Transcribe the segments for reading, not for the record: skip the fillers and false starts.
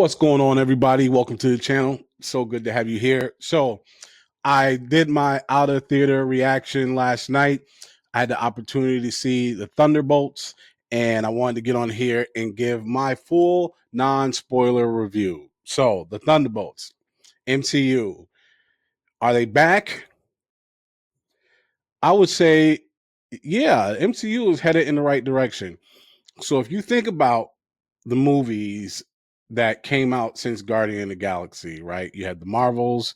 What's going on, everybody? Welcome to the channel. So good to have you here. So, I did my out of theater reaction last night. I had the opportunity to see the Thunderbolts, and I wanted to get on here and give my full non spoiler review. So, the Thunderbolts, MCU, are they back? I would say, yeah, MCU is headed in the right direction. So, if you think about the movies that came out since Guardian of the Galaxy, right? You had the Marvels,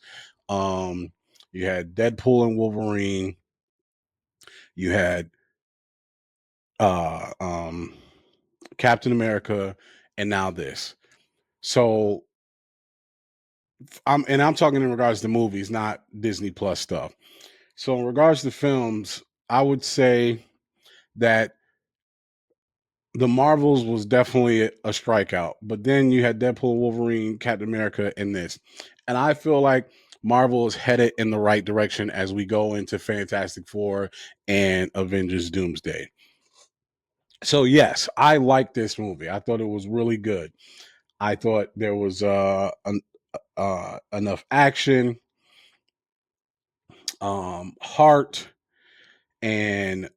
um, you had Deadpool and Wolverine, you had uh um Captain America, and now this. So I'm talking in regards to movies, not Disney Plus stuff. So in regards to films, I would say that the Marvels was definitely a strikeout, but then you had Deadpool, Wolverine, Captain America, and this. And I feel like Marvel is headed in the right direction as we go into Fantastic Four and Avengers Doomsday. So yes, I like this movie. I thought it was really good. I thought there was enough action, heart, and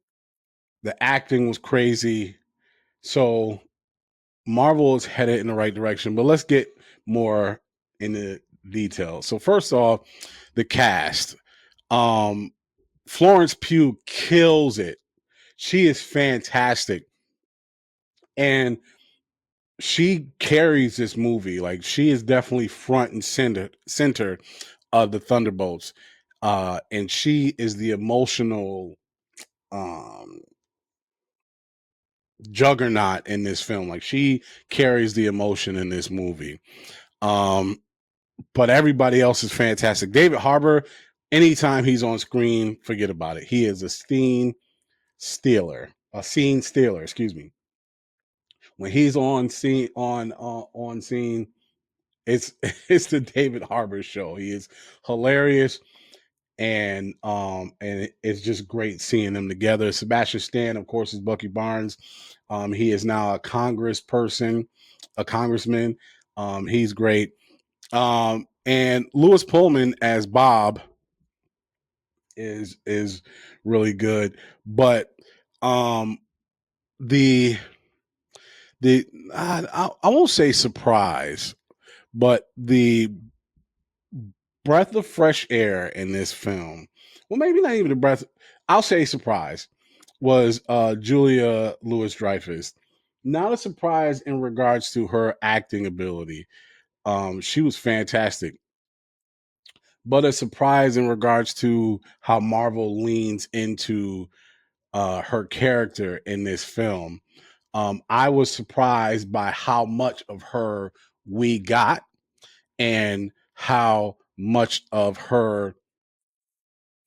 the acting was crazy. So Marvel is headed in the right direction, but let's get more into detail. So first off, the cast. Um, Florence Pugh kills it. She is fantastic. And she carries this movie. Like she is definitely front and center of the Thunderbolts. And she is the emotional um juggernaut in this film. Like she carries the emotion in this movie. Um, but everybody else is fantastic. David Harbour, anytime he's on screen, forget about it. He is a scene stealer. Excuse me. When he's on scene, it's it's the David Harbour show. He is hilarious, and it's just great seeing them together. Sebastian Stan, of course, is Bucky Barnes. He is now a congressman. He's great. And Lewis Pullman as Bob is really good. But um the I won't say surprise, but the breath of fresh air in this film, well, maybe not even a breath, I'll say surprise, was Julia Louis Dreyfus. Not a surprise in regards to her acting ability. She was fantastic, but a surprise in regards to how Marvel leans into her character in this film. I was surprised by how much of her we got and how much of her,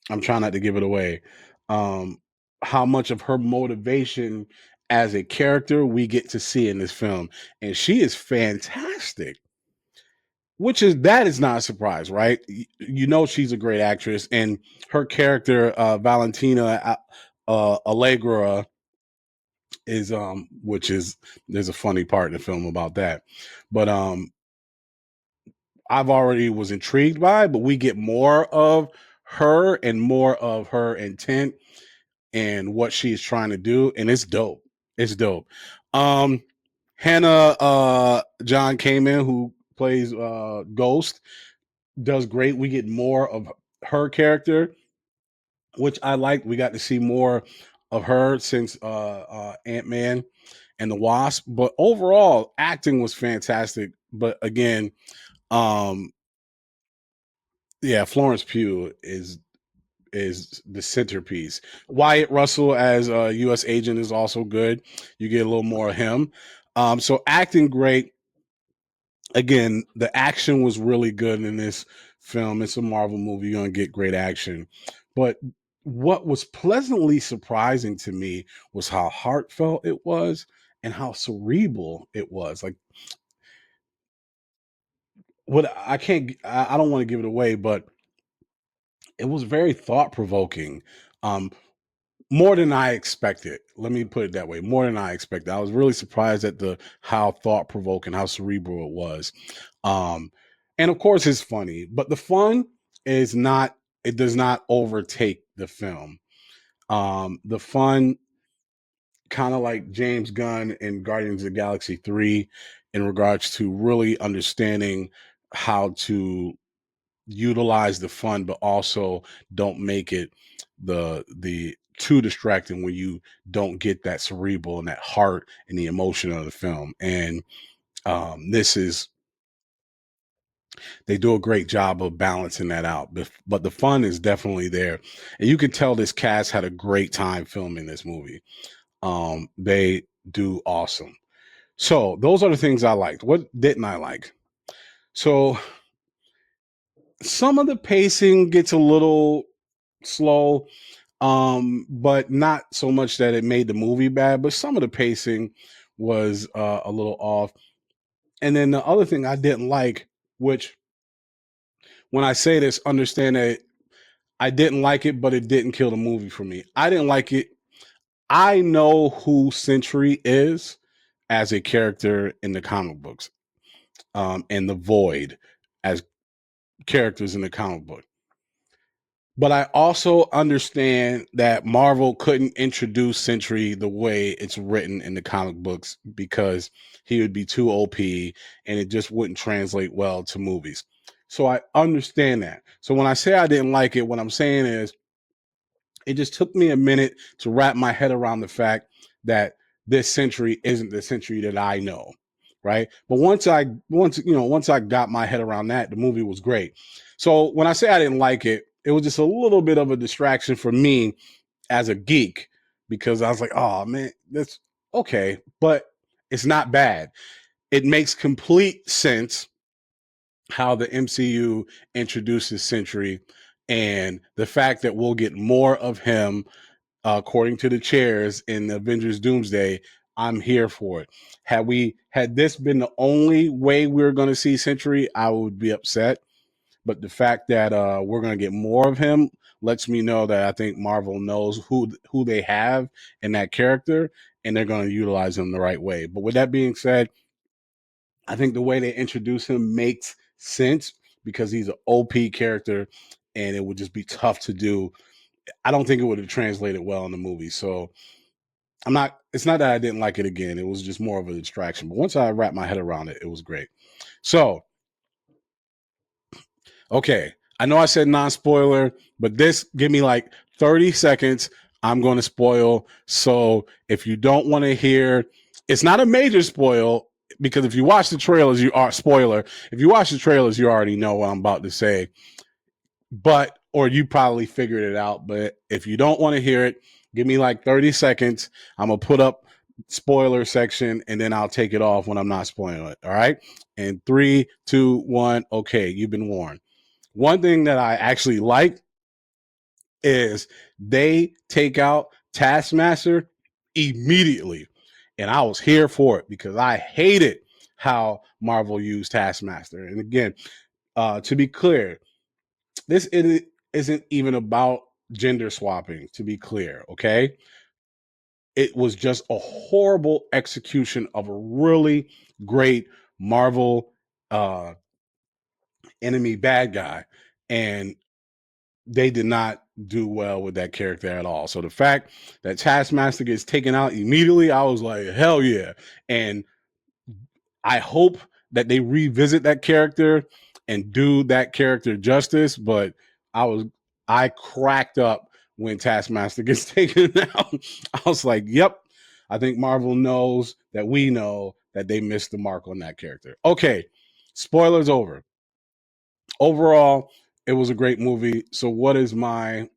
I'm trying not to give it away, um, how much of her motivation as a character we get to see in this film. And she is fantastic, which is that is not a surprise, right? You know she's a great actress, and her character Valentina Allegra is which is, there's a funny part in the film about that, but I've already was intrigued by, but we get more of her and more of her intent and what she's trying to do, and it's dope. It's dope. Um, Hannah John Kamen, who plays Ghost, does great. We get more of her character, which I like. We got to see more of her since Ant-Man and the Wasp. But overall, acting was fantastic. But again, um, yeah, Florence Pugh is the centerpiece. Wyatt Russell as a U.S. agent is also good. You get a little more of him. So acting great. Again, the action was really good in this film. It's a Marvel movie. You're gonna get great action. But what was pleasantly surprising to me was how heartfelt it was and how cerebral it was. Like what I don't want to give it away, but it was very thought provoking. Um, more than I expected. Let me put it that way. More than I expected. I was really surprised at the how thought provoking, how cerebral it was. Um, and of course, it's funny, but the fun is not. It does not overtake the film. The fun, kind of like James Gunn in Guardians of the Galaxy 3, in regards to really understanding how to utilize the fun, but also don't make it the too distracting when you don't get that cerebral and that heart and the emotion of the film. And this is they do a great job of balancing that out. But the fun is definitely there, and you can tell this cast had a great time filming this movie. They do awesome. So those are the things I liked. What didn't I like? So some of the pacing gets a little slow, but not so much that it made the movie bad, but some of the pacing was a little off. And then the other thing I didn't like, which when I say this, understand that I didn't like it, but it didn't kill the movie for me. I didn't like it. I know who Sentry is as a character in the comic books, and the Void as characters in the comic book. But I also understand that Marvel couldn't introduce Sentry the way it's written in the comic books because he would be too OP and it just wouldn't translate well to movies. So I understand that. So when I say I didn't like it, what I'm saying is it just took me a minute to wrap my head around the fact that this Sentry isn't the Sentry that I know, right? But once I got my head around that, the movie was great. So when I say I didn't like it, it was just a little bit of a distraction for me as a geek because I was like, oh man, that's okay, but it's not bad. It makes complete sense how the MCU introduces Sentry and the fact that we'll get more of him according to the chairs in Avengers Doomsday. I'm here for it. Had this been the only way we were going to see Sentry, I would be upset. But the fact that we're going to get more of him lets me know that I think Marvel knows who they have in that character, and they're going to utilize him the right way. But with that being said, I think the way they introduce him makes sense because he's an OP character, and it would just be tough to do. I don't think it would have translated well in the movie. So I'm not. It's not that I didn't like it again. It was just more of a distraction. But once I wrapped my head around it, it was great. So okay, I know I said non-spoiler, but this give me like 30 seconds. I'm going to spoil. So if you don't want to hear, it's not a major spoil because if you watch the trailers, you are spoiler. If you watch the trailers, you already know what I'm about to say. But or you probably figured it out. But if you don't want to hear it, give me like 30 seconds. I'm gonna put up spoiler section and then I'll take it off when I'm not spoiling it. All right. And 3, 2, 1. Okay, you've been warned. One thing that I actually like is they take out Taskmaster immediately. And I was here for it because I hated how Marvel used Taskmaster. And again, to be clear, this isn't even about gender swapping, to be clear, okay? It was just a horrible execution of a really great Marvel uh, enemy bad guy. And they did not do well with that character at all. So the fact that Taskmaster gets taken out immediately, I was like, hell yeah. And I hope that they revisit that character and do that character justice. But I was I cracked up when Taskmaster gets taken out. I was like, yep. I think Marvel knows that we know that they missed the mark on that character. Okay, spoilers over. Overall, it was a great movie. So, what is my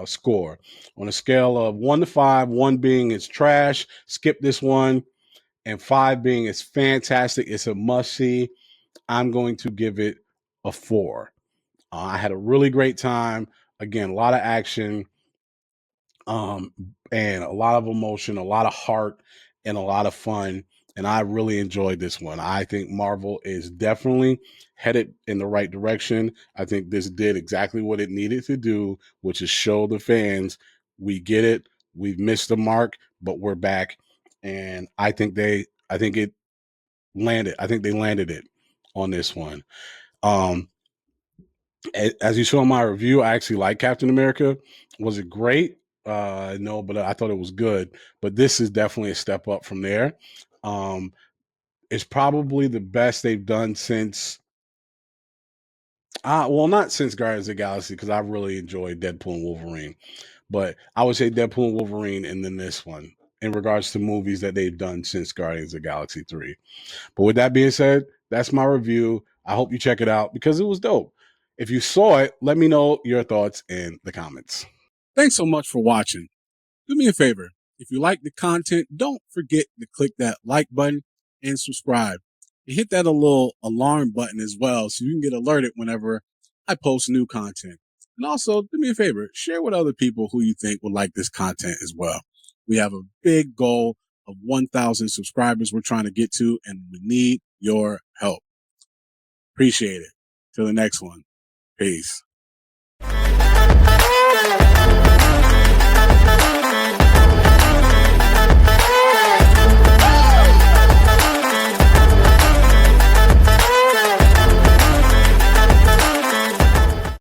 score on a scale of 1 to 5? 1 being it's trash, skip this one, and 5 being it's fantastic. It's a must see. I'm going to give it a 4. I had a really great time. Again, a lot of action, um, and a lot of emotion, a lot of heart, and a lot of fun. And I really enjoyed this one. I think Marvel is definitely headed in the right direction. I think this did exactly what it needed to do, which is show the fans We get it. We've missed the mark, but we're back. And I think it landed. I think they landed it on this one. As you saw in my review, I actually like Captain America. Was it great? No, but I thought it was good. But this is definitely a step up from there. Um, it's probably the best they've done since. Well, not since Guardians of the Galaxy because I really enjoyed Deadpool and Wolverine, but I would say Deadpool and Wolverine, and then this one in regards to movies that they've done since Guardians of the Galaxy 3. But with that being said, that's my review. I hope you check it out because it was dope. If you saw it, let me know your thoughts in the comments. Thanks so much for watching. Do me a favor. If you like the content, don't forget to click that like button and subscribe. And hit that little alarm button as well so you can get alerted whenever I post new content. And also, do me a favor, share with other people who you think would like this content as well. We have a big goal of 1,000 subscribers we're trying to get to, and we need your help. Appreciate it. Till the next one. Peace.